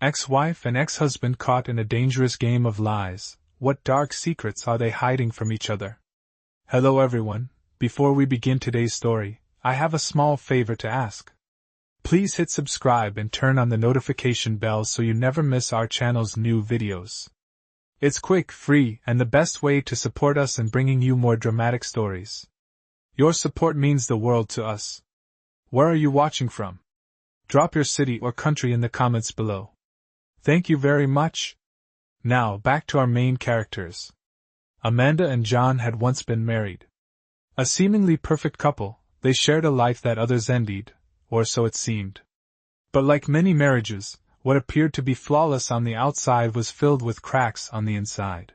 Ex-wife and ex-husband caught in a dangerous game of lies. What dark secrets are they hiding from each other? Hello everyone, before we begin today's story, I have a small favor to ask. Please hit subscribe and turn on the notification bell so you never miss our channel's new videos. It's quick, free, and the best way to support us in bringing you more dramatic stories. Your support means the world to us. Where are you watching from? Drop your city or country in the comments below. Thank you very much. Now, back to our main characters. Amanda and John had once been married. A seemingly perfect couple, they shared a life that others envied, or so it seemed. But like many marriages, what appeared to be flawless on the outside was filled with cracks on the inside.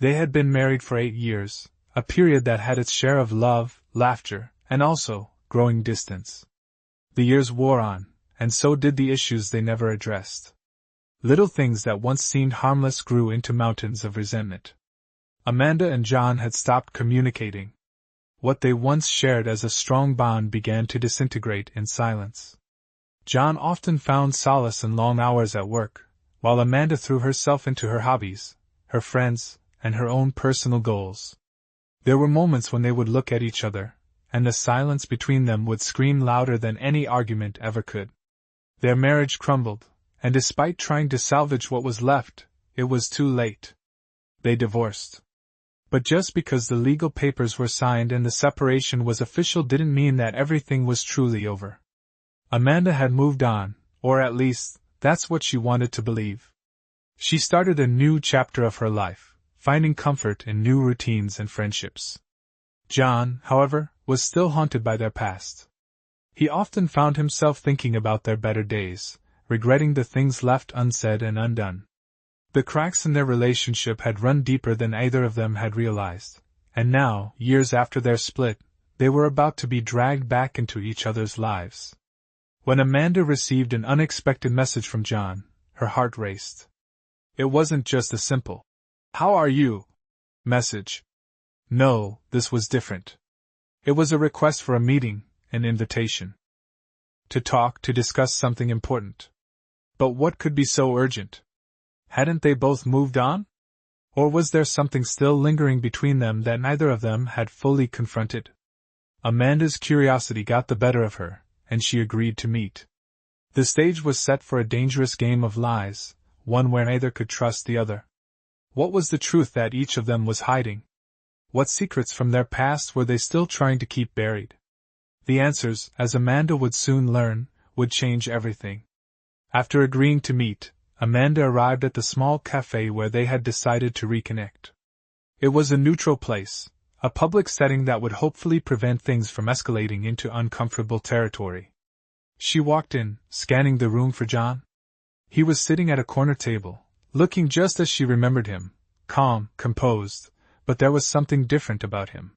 They had been married for 8 years, a period that had its share of love, laughter, and also growing distance. The years wore on, and so did the issues they never addressed. Little things that once seemed harmless grew into mountains of resentment. Amanda and John had stopped communicating. What they once shared as a strong bond began to disintegrate in silence. John often found solace in long hours at work, while Amanda threw herself into her hobbies, her friends, and her own personal goals. There were moments when they would look at each other, and the silence between them would scream louder than any argument ever could. Their marriage crumbled, and despite trying to salvage what was left, it was too late. They divorced. But just because the legal papers were signed and the separation was official didn't mean that everything was truly over. Amanda had moved on, or at least, that's what she wanted to believe. She started a new chapter of her life, finding comfort in new routines and friendships. John, however, was still haunted by their past. He often found himself thinking about their better days, regretting the things left unsaid and undone. The cracks in their relationship had run deeper than either of them had realized, and now, years after their split, they were about to be dragged back into each other's lives. When Amanda received an unexpected message from John, her heart raced. It wasn't just a simple, "How are you?" message. No, this was different. It was a request for a meeting, an invitation. To talk, to discuss something important. But what could be so urgent? Hadn't they both moved on? Or was there something still lingering between them that neither of them had fully confronted? Amanda's curiosity got the better of her, and she agreed to meet. The stage was set for a dangerous game of lies, one where neither could trust the other. What was the truth that each of them was hiding? What secrets from their past were they still trying to keep buried? The answers, as Amanda would soon learn, would change everything. After agreeing to meet, Amanda arrived at the small cafe where they had decided to reconnect. It was a neutral place, a public setting that would hopefully prevent things from escalating into uncomfortable territory. She walked in, scanning the room for John. He was sitting at a corner table, looking just as she remembered him, calm, composed, but there was something different about him.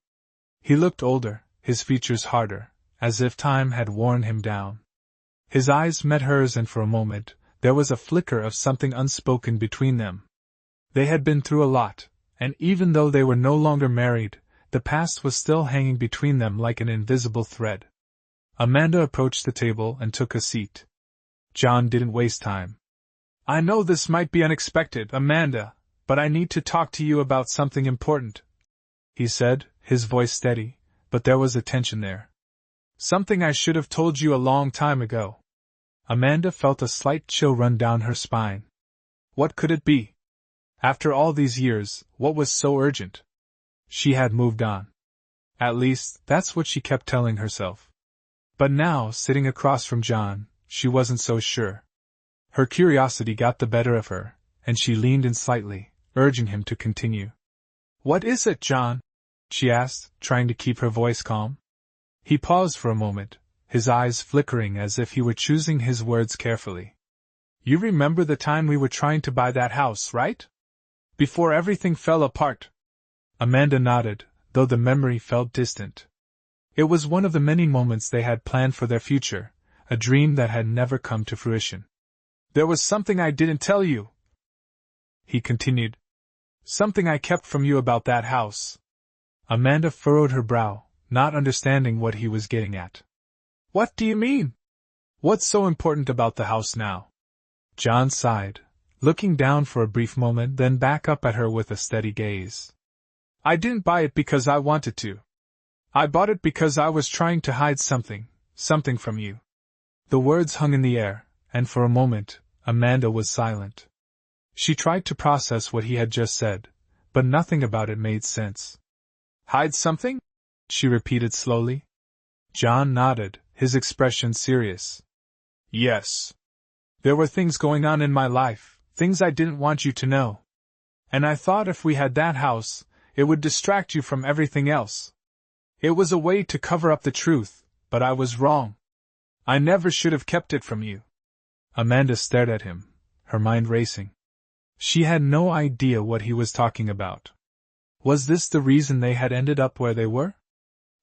He looked older, his features harder, as if time had worn him down. His eyes met hers and for a moment, there was a flicker of something unspoken between them. They had been through a lot, and even though they were no longer married, the past was still hanging between them like an invisible thread. Amanda approached the table and took a seat. John didn't waste time. "I know this might be unexpected, Amanda, but I need to talk to you about something important," he said, his voice steady, but there was a tension there. "Something I should have told you a long time ago." Amanda felt a slight chill run down her spine. What could it be? After all these years, what was so urgent? She had moved on. At least, that's what she kept telling herself. But now, sitting across from John, she wasn't so sure. Her curiosity got the better of her, and she leaned in slightly, urging him to continue. "What is it, John?" she asked, trying to keep her voice calm. He paused for a moment, his eyes flickering as if he were choosing his words carefully. "You remember the time we were trying to buy that house, right? Before everything fell apart." Amanda nodded, though the memory felt distant. It was one of the many moments they had planned for their future, a dream that had never come to fruition. "There was something I didn't tell you," he continued. "Something I kept from you about that house." Amanda furrowed her brow, not understanding what he was getting at. "What do you mean? What's so important about the house now?" John sighed, looking down for a brief moment, then back up at her with a steady gaze. I didn't buy it because I wanted to. I bought it because I was trying to hide something from you. The words hung in the air, and for a moment, Amanda was silent. She tried to process what he had just said, but nothing about it made sense. Hide something? She repeated slowly. John nodded, his expression serious. Yes. There were things going on in my life, things I didn't want you to know. And I thought if we had that house, it would distract you from everything else. It was a way to cover up the truth, but I was wrong. I never should have kept it from you. Amanda stared at him, her mind racing. She had no idea what he was talking about. Was this the reason they had ended up where they were?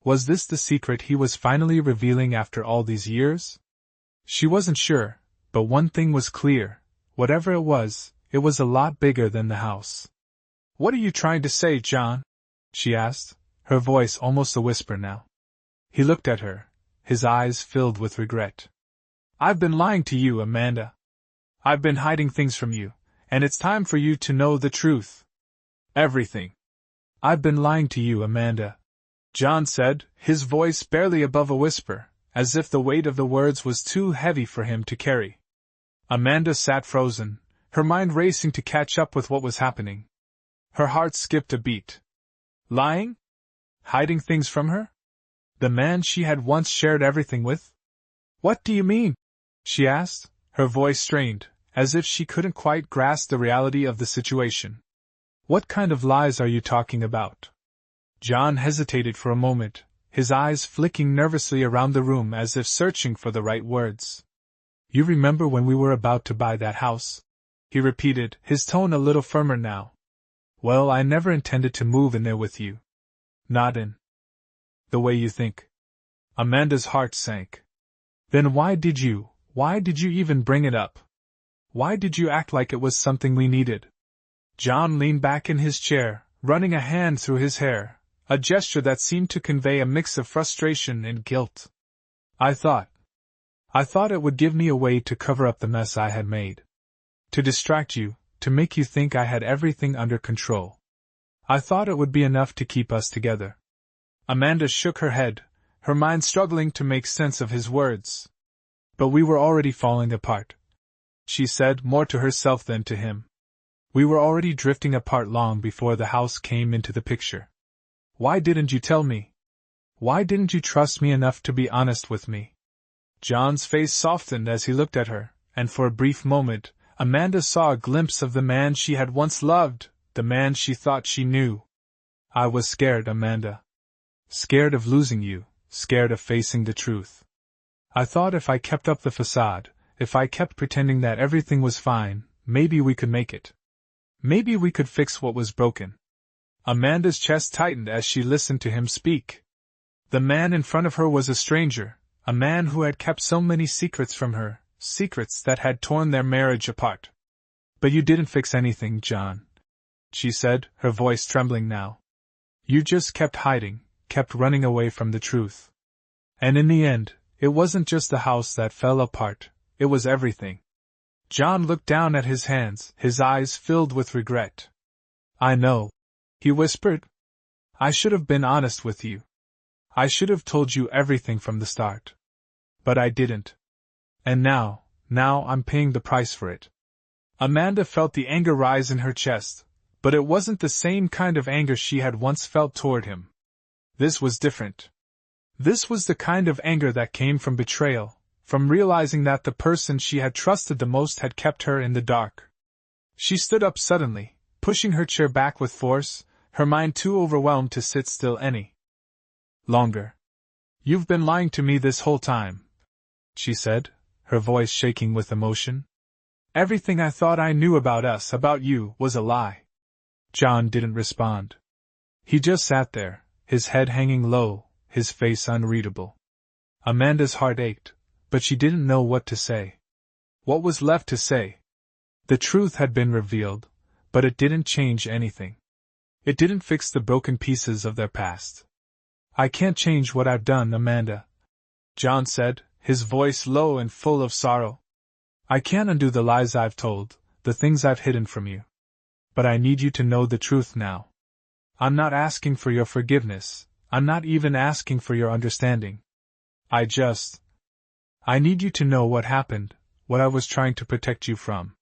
Was this the secret he was finally revealing after all these years? She wasn't sure, but one thing was clear. Whatever it was a lot bigger than the house. What are you trying to say, John? She asked, her voice almost a whisper now. He looked at her, his eyes filled with regret. I've been lying to you, Amanda. I've been hiding things from you, and it's time for you to know the truth. Everything. I've been lying to you, Amanda, John said, his voice barely above a whisper, as if the weight of the words was too heavy for him to carry. Amanda sat frozen, her mind racing to catch up with what was happening. Her heart skipped a beat. Lying? Hiding things from her? The man she had once shared everything with? What do you mean? She asked, her voice strained, as if she couldn't quite grasp the reality of the situation. What kind of lies are you talking about? John hesitated for a moment, his eyes flicking nervously around the room as if searching for the right words. You remember when we were about to buy that house? He repeated, his tone a little firmer now. Well, I never intended to move in there with you. Not in the way you think. Amanda's heart sank. Then why did you even bring it up? Why did you act like it was something we needed? John leaned back in his chair, running a hand through his hair, a gesture that seemed to convey a mix of frustration and guilt. I thought it would give me a way to cover up the mess I had made. To distract you, to make you think I had everything under control. I thought it would be enough to keep us together. Amanda shook her head, her mind struggling to make sense of his words. But we were already falling apart, she said, more to herself than to him. We were already drifting apart long before the house came into the picture. Why didn't you tell me? Why didn't you trust me enough to be honest with me? John's face softened as he looked at her, and for a brief moment, Amanda saw a glimpse of the man she had once loved, the man she thought she knew. I was scared, Amanda. Scared of losing you, scared of facing the truth. I thought if I kept up the facade, if I kept pretending that everything was fine, maybe we could make it. Maybe we could fix what was broken. Amanda's chest tightened as she listened to him speak. The man in front of her was a stranger, a man who had kept so many secrets from her, secrets that had torn their marriage apart. But you didn't fix anything, John, she said, her voice trembling now. You just kept hiding, kept running away from the truth. And in the end, it wasn't just the house that fell apart, it was everything. John looked down at his hands, his eyes filled with regret. I know, he whispered. I should have been honest with you. I should have told you everything from the start. But I didn't. And now I'm paying the price for it. Amanda felt the anger rise in her chest, but it wasn't the same kind of anger she had once felt toward him. This was different. This was the kind of anger that came from betrayal, from realizing that the person she had trusted the most had kept her in the dark. She stood up suddenly, pushing her chair back with force, her mind too overwhelmed to sit still any longer. You've been lying to me this whole time, she said, her voice shaking with emotion. Everything I thought I knew about us, about you, was a lie. John didn't respond. He just sat there, his head hanging low, his face unreadable. Amanda's heart ached, but she didn't know what to say. What was left to say? The truth had been revealed, but it didn't change anything. It didn't fix the broken pieces of their past. I can't change what I've done, Amanda, John said, his voice low and full of sorrow. I can't undo the lies I've told, the things I've hidden from you. But I need you to know the truth now. I'm not asking for your forgiveness, I'm not even asking for your understanding. I need you to know what happened, what I was trying to protect you from.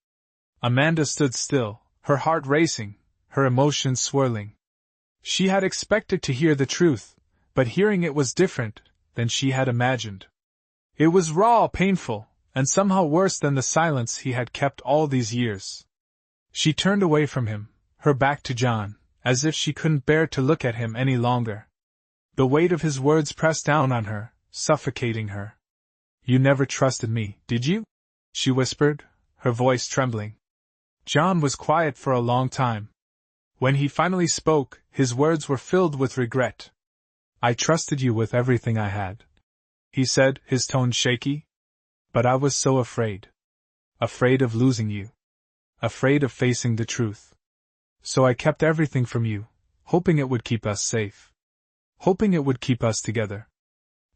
Amanda stood still, her heart racing, her emotions swirling. She had expected to hear the truth, but hearing it was different than she had imagined. It was raw, painful, and somehow worse than the silence he had kept all these years. She turned away from him, her back to John, as if she couldn't bear to look at him any longer. The weight of his words pressed down on her, suffocating her. You never trusted me, did you? She whispered, her voice trembling. John was quiet for a long time. When he finally spoke, his words were filled with regret. I trusted you with everything I had, he said, his tone shaky. But I was so afraid. Afraid of losing you. Afraid of facing the truth. So I kept everything from you, hoping it would keep us safe. Hoping it would keep us together.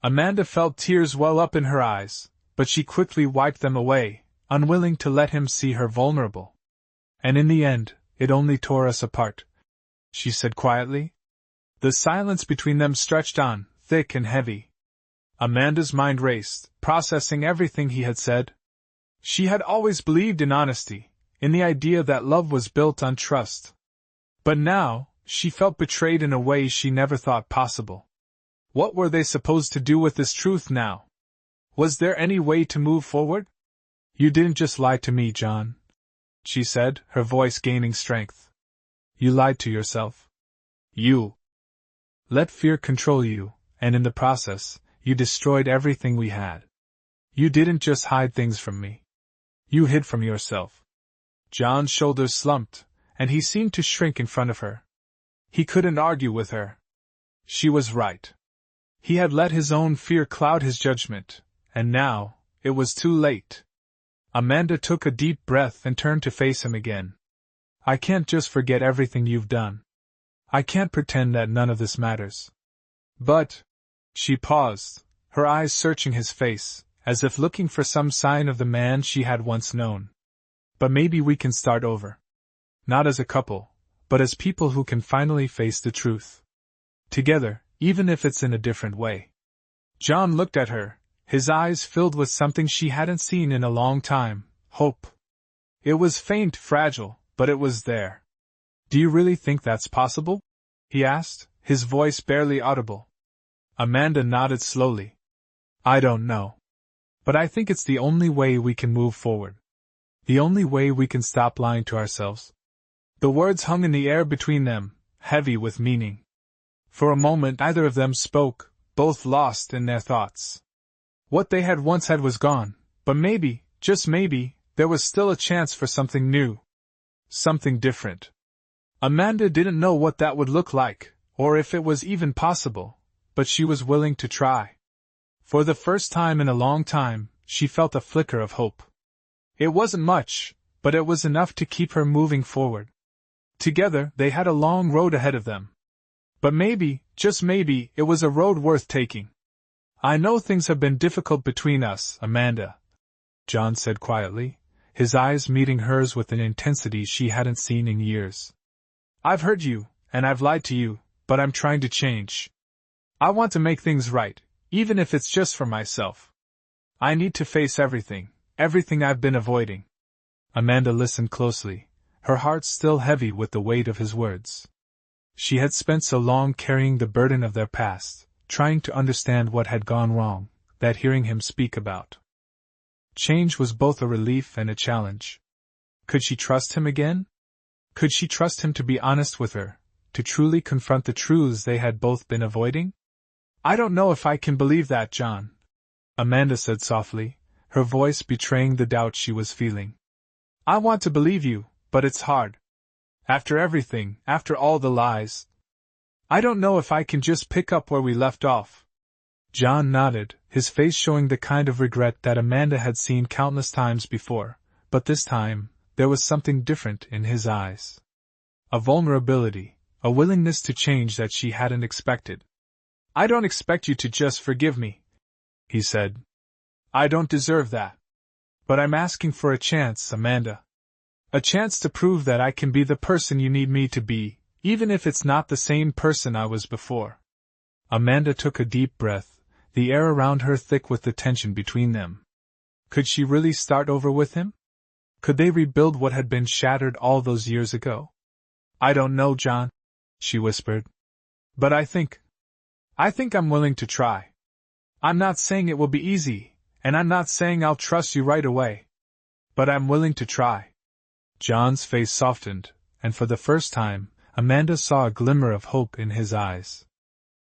Amanda felt tears well up in her eyes, but she quickly wiped them away, unwilling to let him see her vulnerable. And in the end, it only tore us apart, she said quietly. The silence between them stretched on, thick and heavy. Amanda's mind raced, processing everything he had said. She had always believed in honesty, in the idea that love was built on trust. But now, she felt betrayed in a way she never thought possible. What were they supposed to do with this truth now? Was there any way to move forward? You didn't just lie to me, John, she said, her voice gaining strength. You lied to yourself. You let fear control you, and in the process, you destroyed everything we had. You didn't just hide things from me. You hid from yourself. John's shoulders slumped, and he seemed to shrink in front of her. He couldn't argue with her. She was right. He had let his own fear cloud his judgment, and now, it was too late. Amanda took a deep breath and turned to face him again. I can't just forget everything you've done. I can't pretend that none of this matters. But, she paused, her eyes searching his face, as if looking for some sign of the man she had once known. But maybe we can start over. Not as a couple, but as people who can finally face the truth. Together, even if it's in a different way. John looked at her, his eyes filled with something she hadn't seen in a long time, hope. It was faint, fragile, but it was there. Do you really think that's possible? He asked, his voice barely audible. Amanda nodded slowly. I don't know. But I think it's the only way we can move forward. The only way we can stop lying to ourselves. The words hung in the air between them, heavy with meaning. For a moment neither of them spoke, both lost in their thoughts. What they had once had was gone, but maybe, just maybe, there was still a chance for something new. Something different. Amanda didn't know what that would look like, or if it was even possible, but she was willing to try. For the first time in a long time, she felt a flicker of hope. It wasn't much, but it was enough to keep her moving forward. Together, they had a long road ahead of them. But maybe, just maybe, it was a road worth taking. I know things have been difficult between us, Amanda, John said quietly, his eyes meeting hers with an intensity she hadn't seen in years. I've hurt you, and I've lied to you, but I'm trying to change. I want to make things right, even if it's just for myself. I need to face everything I've been avoiding. Amanda listened closely, her heart still heavy with the weight of his words. She had spent so long carrying the burden of their past, trying to understand what had gone wrong, that hearing him speak about change was both a relief and a challenge. Could she trust him again? Could she trust him to be honest with her, to truly confront the truths they had both been avoiding? I don't know if I can believe that, John, Amanda said softly, her voice betraying the doubt she was feeling. I want to believe you, but it's hard. After everything, after all the lies. I don't know if I can just pick up where we left off. John nodded, his face showing the kind of regret that Amanda had seen countless times before, but this time, there was something different in his eyes. A vulnerability, a willingness to change that she hadn't expected. I don't expect you to just forgive me, he said. I don't deserve that. But I'm asking for a chance, Amanda. A chance to prove that I can be the person you need me to be, even if it's not the same person I was before. Amanda took a deep breath, the air around her thick with the tension between them. Could she really start over with him? Could they rebuild what had been shattered all those years ago? I don't know, John, she whispered. But I think I'm willing to try. I'm not saying it will be easy, and I'm not saying I'll trust you right away. But I'm willing to try. John's face softened, and for the first time, Amanda saw a glimmer of hope in his eyes.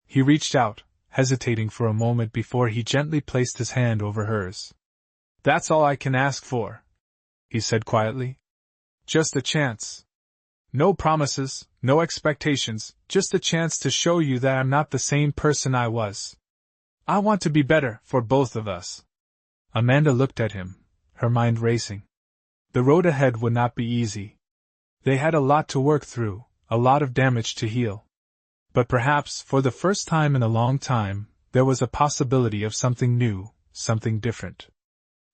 He reached out, hesitating for a moment before he gently placed his hand over hers. That's all I can ask for, he said quietly. Just a chance. No promises, no expectations, just a chance to show you that I'm not the same person I was. I want to be better for both of us. Amanda looked at him, her mind racing. The road ahead would not be easy. They had a lot to work through, a lot of damage to heal. But perhaps, for the first time in a long time, there was a possibility of something new, something different.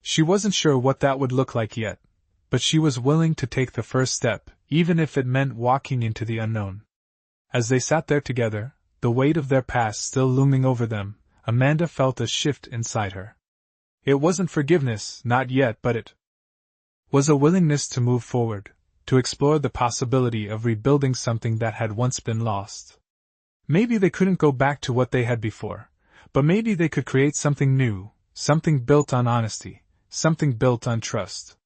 She wasn't sure what that would look like yet, but she was willing to take the first step, even if it meant walking into the unknown. As they sat there together, the weight of their past still looming over them, Amanda felt a shift inside her. It wasn't forgiveness, not yet, but it was a willingness to move forward, to explore the possibility of rebuilding something that had once been lost. Maybe they couldn't go back to what they had before, but maybe they could create something new, something built on honesty, something built on trust.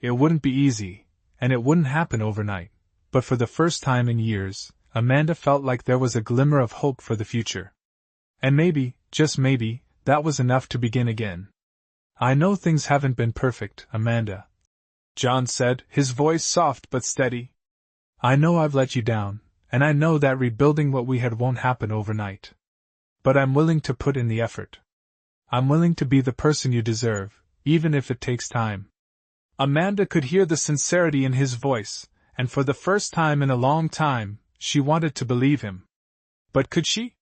It wouldn't be easy, and it wouldn't happen overnight, but for the first time in years, Amanda felt like there was a glimmer of hope for the future. And maybe, just maybe, that was enough to begin again. I know things haven't been perfect, Amanda, John said, his voice soft but steady. I know I've let you down, and I know that rebuilding what we had won't happen overnight. But I'm willing to put in the effort. I'm willing to be the person you deserve, even if it takes time. Amanda could hear the sincerity in his voice, and for the first time in a long time, she wanted to believe him. But could she?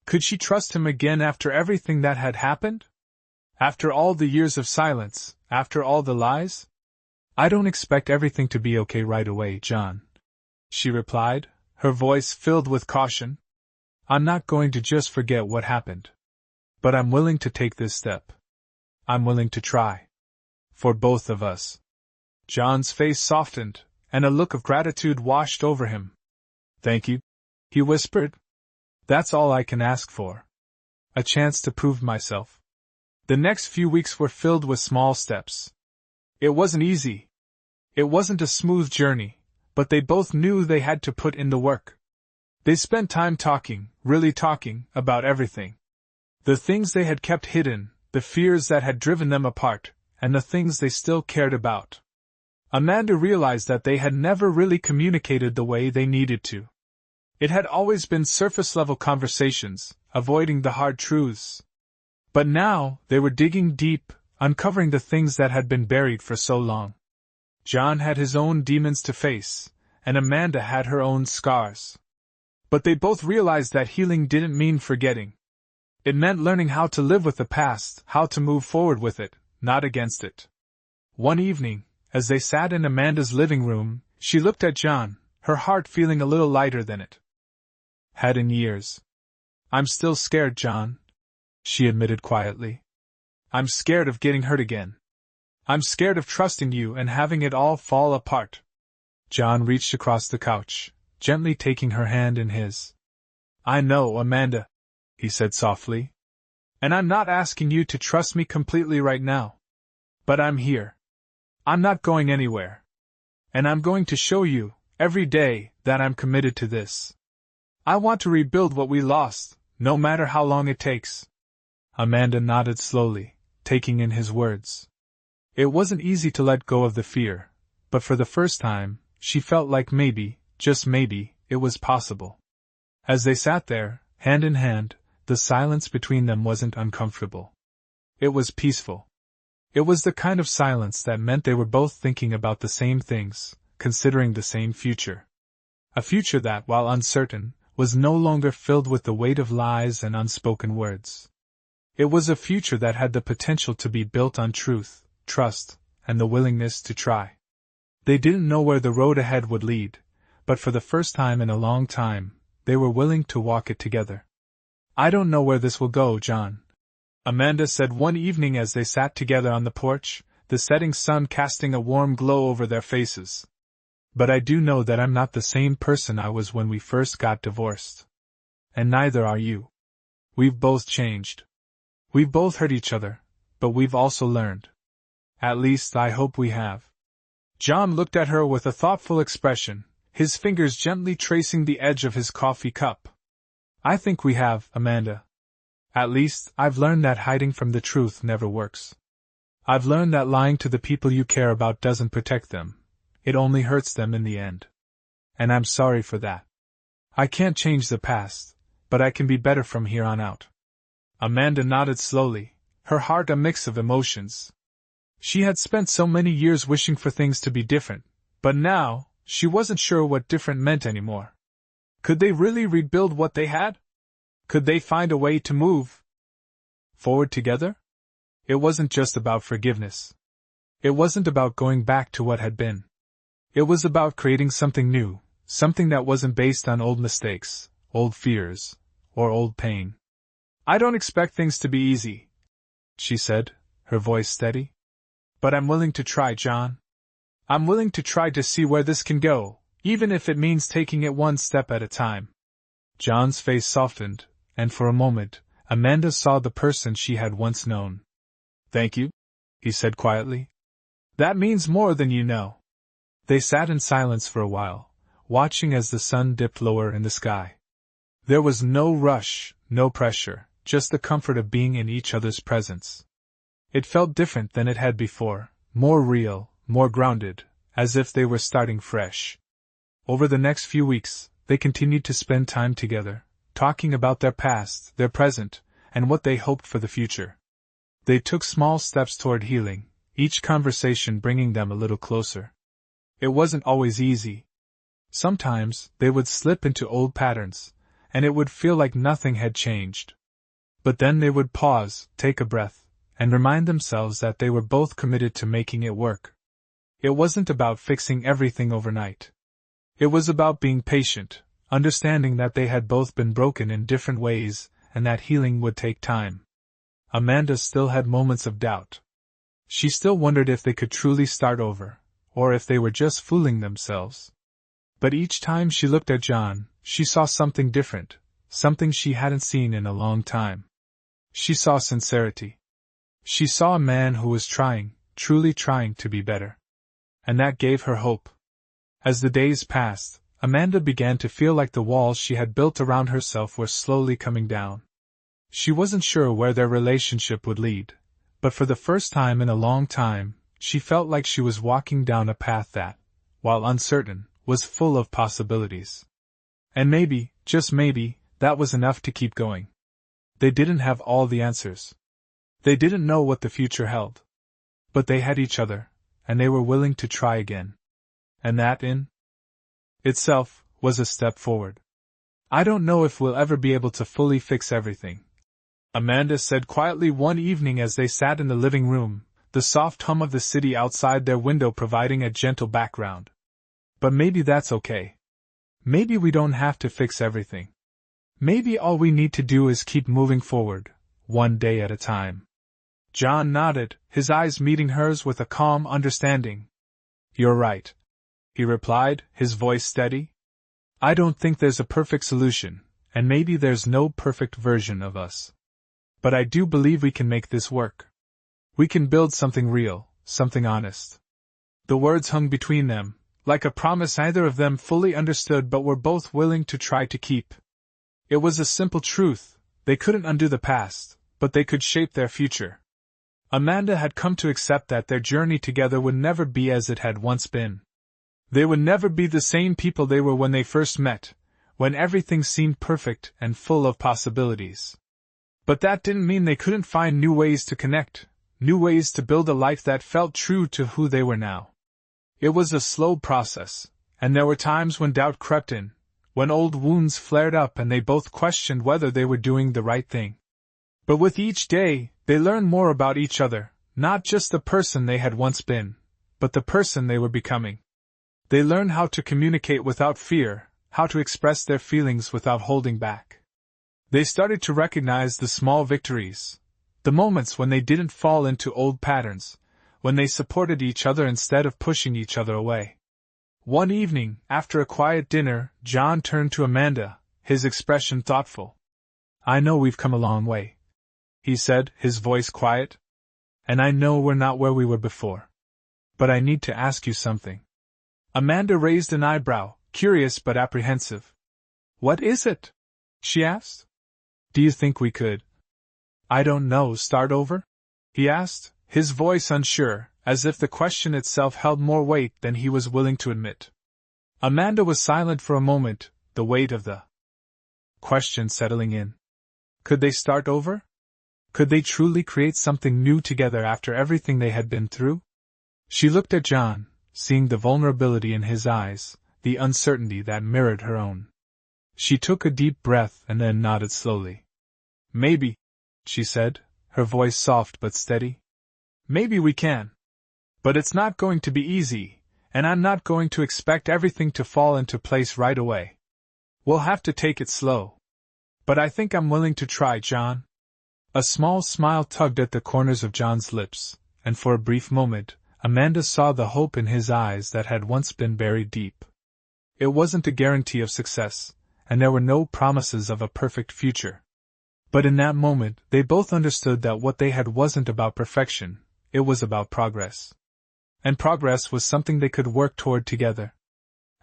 Could she trust him again after everything that had happened? After all the years of silence, after all the lies? I don't expect everything to be okay right away, John, she replied, her voice filled with caution. I'm not going to just forget what happened. But I'm willing to take this step. I'm willing to try. For both of us. John's face softened, and a look of gratitude washed over him. Thank you, he whispered. That's all I can ask for. A chance to prove myself. The next few weeks were filled with small steps. It wasn't easy. It wasn't a smooth journey, but they both knew they had to put in the work. They spent time talking, really talking, about everything. The things they had kept hidden, the fears that had driven them apart, and the things they still cared about. Amanda realized that they had never really communicated the way they needed to. It had always been surface-level conversations, avoiding the hard truths. But now, they were digging deep, uncovering the things that had been buried for so long. John had his own demons to face, and Amanda had her own scars. But they both realized that healing didn't mean forgetting. It meant learning how to live with the past, how to move forward with it, not against it. One evening, as they sat in Amanda's living room, she looked at John, her heart feeling a little lighter than it had in years. I'm still scared, John, she admitted quietly. I'm scared of getting hurt again. I'm scared of trusting you and having it all fall apart. John reached across the couch, gently taking her hand in his. I know, Amanda, he said softly. And I'm not asking you to trust me completely right now. But I'm here. I'm not going anywhere. And I'm going to show you, every day, that I'm committed to this. I want to rebuild what we lost, no matter how long it takes. Amanda nodded slowly, taking in his words. It wasn't easy to let go of the fear, but for the first time, she felt like maybe, just maybe, it was possible. As they sat there, hand in hand, the silence between them wasn't uncomfortable. It was peaceful. It was the kind of silence that meant they were both thinking about the same things, considering the same future. A future that, while uncertain, was no longer filled with the weight of lies and unspoken words. It was a future that had the potential to be built on truth, trust, and the willingness to try. They didn't know where the road ahead would lead, but for the first time in a long time, they were willing to walk it together. "I don't know where this will go, John," Amanda said one evening as they sat together on the porch, the setting sun casting a warm glow over their faces. "But I do know that I'm not the same person I was when we first got divorced. And neither are you. We've both changed. We've both hurt each other, but we've also learned. At least I hope we have." John looked at her with a thoughtful expression, his fingers gently tracing the edge of his coffee cup. "I think we have, Amanda. At least, I've learned that hiding from the truth never works. I've learned that lying to the people you care about doesn't protect them. It only hurts them in the end. And I'm sorry for that. I can't change the past, but I can be better from here on out." Amanda nodded slowly, her heart a mix of emotions. She had spent so many years wishing for things to be different, but now, she wasn't sure what different meant anymore. Could they really rebuild what they had? Could they find a way to move forward together? It wasn't just about forgiveness. It wasn't about going back to what had been. It was about creating something new, something that wasn't based on old mistakes, old fears, or old pain. "I don't expect things to be easy," she said, her voice steady. "But I'm willing to try, John. I'm willing to try to see where this can go, even if it means taking it one step at a time." John's face softened, and for a moment, Amanda saw the person she had once known. "Thank you," he said quietly. "That means more than you know." They sat in silence for a while, watching as the sun dipped lower in the sky. There was no rush, no pressure, just the comfort of being in each other's presence. It felt different than it had before, more real, more grounded, as if they were starting fresh. Over the next few weeks, they continued to spend time together, talking about their past, their present, and what they hoped for the future. They took small steps toward healing, each conversation bringing them a little closer. It wasn't always easy. Sometimes, they would slip into old patterns, and it would feel like nothing had changed. But then they would pause, take a breath, and remind themselves that they were both committed to making it work. It wasn't about fixing everything overnight. It was about being patient, understanding that they had both been broken in different ways, and that healing would take time. Amanda still had moments of doubt. She still wondered if they could truly start over, or if they were just fooling themselves. But each time she looked at John, she saw something different, something she hadn't seen in a long time. She saw sincerity. She saw a man who was trying, truly trying to be better. And that gave her hope. As the days passed, Amanda began to feel like the walls she had built around herself were slowly coming down. She wasn't sure where their relationship would lead, but for the first time in a long time, she felt like she was walking down a path that, while uncertain, was full of possibilities. And maybe, just maybe, that was enough to keep going. They didn't have all the answers. They didn't know what the future held. But they had each other, and they were willing to try again. And that, in itself, was a step forward. "I don't know if we'll ever be able to fully fix everything," Amanda said quietly one evening as they sat in the living room, the soft hum of the city outside their window providing a gentle background. "But maybe that's okay. Maybe we don't have to fix everything. Maybe all we need to do is keep moving forward, one day at a time." John nodded, his eyes meeting hers with a calm understanding. "You're right," he replied, his voice steady. "I don't think there's a perfect solution, and maybe there's no perfect version of us. But I do believe we can make this work. We can build something real, something honest." The words hung between them, like a promise neither of them fully understood but were both willing to try to keep. It was a simple truth: they couldn't undo the past, but they could shape their future. Amanda had come to accept that their journey together would never be as it had once been. They would never be the same people they were when they first met, when everything seemed perfect and full of possibilities. But that didn't mean they couldn't find new ways to connect, new ways to build a life that felt true to who they were now. It was a slow process, and there were times when doubt crept in, when old wounds flared up and they both questioned whether they were doing the right thing. But with each day, they learned more about each other, Not just the person they had once been, but the person they were becoming. They learned how to communicate without fear, how to express their feelings without holding back. They started to recognize the small victories, the moments when they didn't fall into old patterns, when they supported each other instead of pushing each other away. One evening, after a quiet dinner, John turned to Amanda, his expression thoughtful. "I know we've come a long way," he said, his voice quiet. "And I know we're not where we were before. But I need to ask you something." Amanda raised an eyebrow, curious but apprehensive. "What is it?" she asked. "Do you think we could, I don't know, start over?" he asked, his voice unsure, as if the question itself held more weight than he was willing to admit. Amanda was silent for a moment, the weight of the question settling in. Could they start over? Could they truly create something new together after everything they had been through? She looked at John, seeing the vulnerability in his eyes, the uncertainty that mirrored her own. She took a deep breath and then nodded slowly. "Maybe," she said, her voice soft but steady. "Maybe we can. But it's not going to be easy, and I'm not going to expect everything to fall into place right away. We'll have to take it slow. But I think I'm willing to try, John." A small smile tugged at the corners of John's lips, and for a brief moment, Amanda saw the hope in his eyes that had once been buried deep. It wasn't a guarantee of success, and there were no promises of a perfect future. But in that moment, they both understood that what they had wasn't about perfection, it was about progress. And progress was something they could work toward together.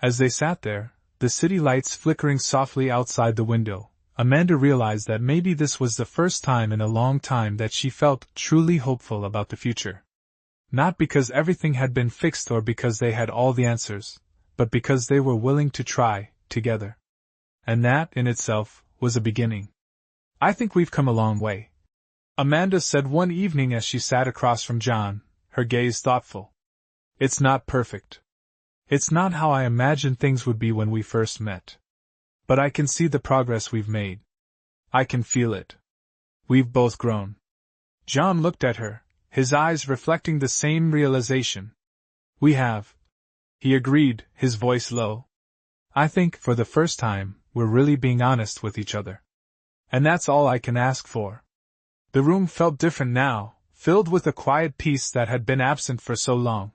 As they sat there, the city lights flickering softly outside the window, Amanda realized that maybe this was the first time in a long time that she felt truly hopeful about the future. Not because everything had been fixed or because they had all the answers, but because they were willing to try, together. And that, in itself, was a beginning. "I think we've come a long way," Amanda said one evening as she sat across from John, her gaze thoughtful. "It's not perfect. It's not how I imagined things would be when we first met. But I can see the progress we've made. I can feel it. We've both grown." John looked at her, his eyes reflecting the same realization. "We have," he agreed, his voice low. "I think, for the first time, we're really being honest with each other. And that's all I can ask for." The room felt different now, filled with a quiet peace that had been absent for so long.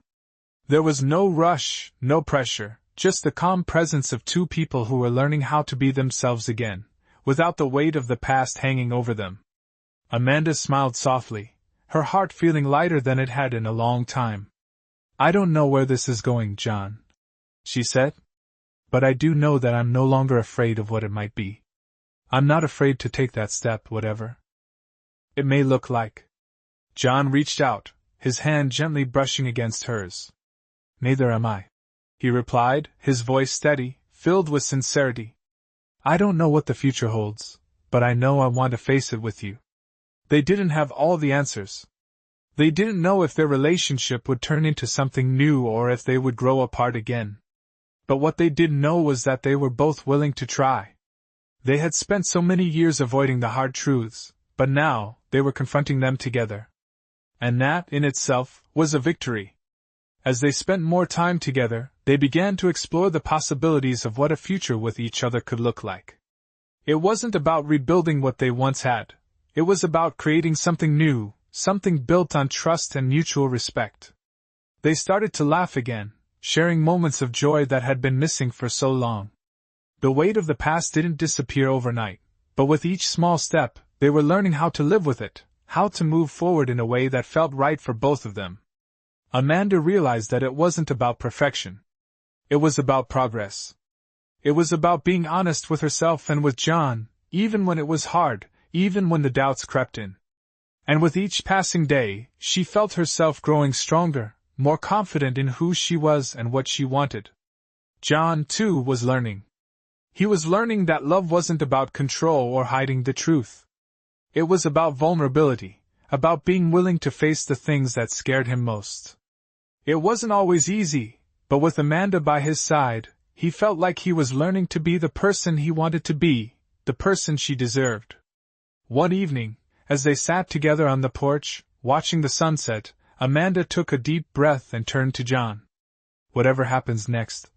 There was no rush, no pressure, just the calm presence of two people who were learning how to be themselves again, without the weight of the past hanging over them. Amanda smiled softly, her heart feeling lighter than it had in a long time. "I don't know where this is going, John," she said. "But I do know that I'm no longer afraid of what it might be. I'm not afraid to take that step, whatever it may look like." John reached out, his hand gently brushing against hers. "Neither am I," he replied, his voice steady, filled with sincerity. "I don't know what the future holds, but I know I want to face it with you." They didn't have all the answers. They didn't know if their relationship would turn into something new or if they would grow apart again. But what they did know was that they were both willing to try. They had spent so many years avoiding the hard truths, but now, they were confronting them together. And that, in itself, was a victory. As they spent more time together, they began to explore the possibilities of what a future with each other could look like. It wasn't about rebuilding what they once had. It was about creating something new, something built on trust and mutual respect. They started to laugh again, sharing moments of joy that had been missing for so long. The weight of the past didn't disappear overnight, but with each small step, they were learning how to live with it, how to move forward in a way that felt right for both of them. Amanda realized that it wasn't about perfection. It was about progress. It was about being honest with herself and with John, even when it was hard, even when the doubts crept in. And with each passing day, she felt herself growing stronger, more confident in who she was and what she wanted. John, too, was learning. He was learning that love wasn't about control or hiding the truth. It was about vulnerability, about being willing to face the things that scared him most. It wasn't always easy, but with Amanda by his side, he felt like he was learning to be the person he wanted to be, the person she deserved. One evening, as they sat together on the porch, watching the sunset, Amanda took a deep breath and turned to John. "Whatever happens next,"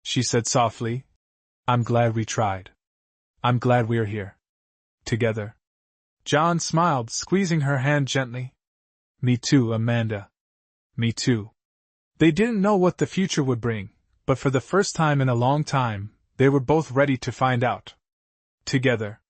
she said softly, "I'm glad we tried. I'm glad we're here. Together." John smiled, squeezing her hand gently. "Me too, Amanda. Me too." They didn't know what the future would bring, but for the first time in a long time, they were both ready to find out. Together.